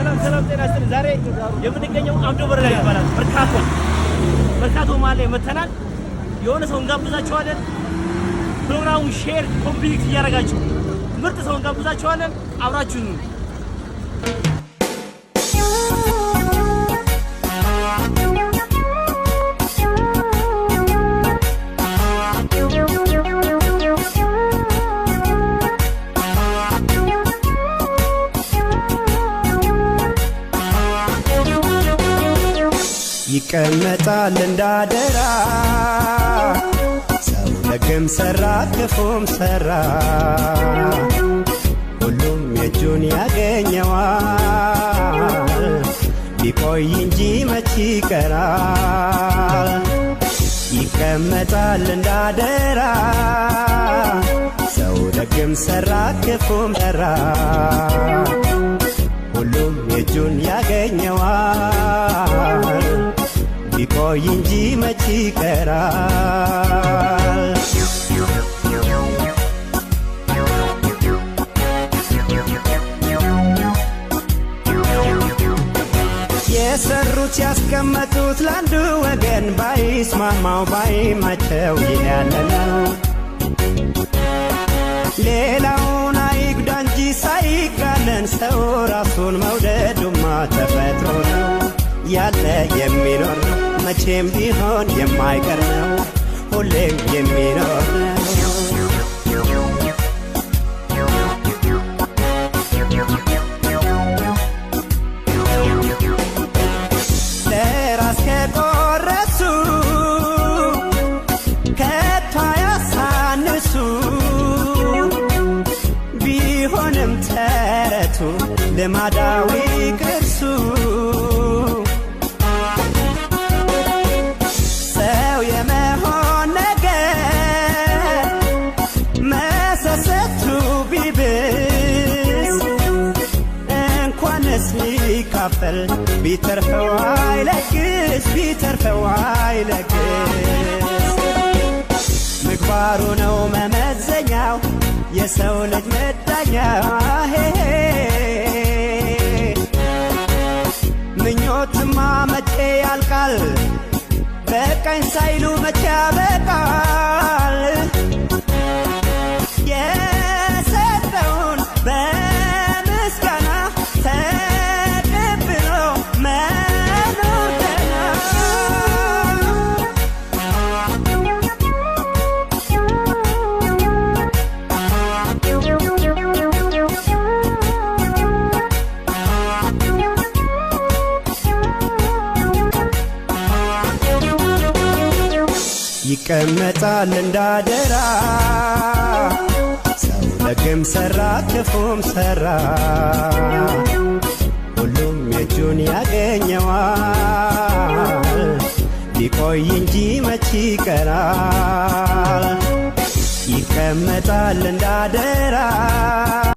ሰላም ጤና ይስጥልኝ። ዛሬ የምንገኘው አምዶ በር ላይ ይባላል። መርካቶ ማለት መተናል። የሆነ ሰው እንጋብዛችኋለን። ፕሮግራሙን ሼር ኮምፕሊት እያደረጋችሁ ምርጥ ሰው እንጋብዛችኋለን። አብራችሁን ይቀመጣል እንዳደራ ሰው ደግም ሰራ ክፉም ሰራ ሁሉም የእጁን ያገኘዋል ቢቆይ እንጂ መች ይቀራል። ይቀመጣል እንዳደራ ሰው ደግም ሰራ ክፉም ሰራ ሁሉም የእጁን ያገኘዋል ቢቆይ እንጂ መች ይቀራል። የሰሩት ያስቀመጡት ለአንዱ ወገን ባይስማማው ባይመቸው ይላልነው ሌላውን አይጉዳ እንጂ ሳይጋለን ሰው ራሱን መውደዱማ ተፈጥሮ ነው። ያለ የሚኖር ነው መቼም ቢሆን የማይቀር ነው ሁሌም የሚኖር ነው። ለራስ ከቆረሱ ከቶ ያሳንሱ ቢሆንም ተረቱ ልማዳዊ ቅርሱ ሰው የመሆን ነገር መሰሰቱ ቢብስ እንኳንስ ሊካፈል ቢተርፈው አይለግስ ቢተርፈው አይለግስ ምግባሩ ነው መመዘኛው የሰው ልጅ መዳኛው ምኞትማ መቼ ያልቃል በቀኝ ሳይሉ መቼ ያበቃል። የሰጠውን በምስጋና ተቀብሎ መኖር ገና ይቀመጣል እንዳደራ ሰው ደግም ሰራ ክፉም ሰራ ሁሉም የእጁን ያገኘዋል ቢቆይ እንጂ መች ይቀራል። ይቀመጣል እንዳደራ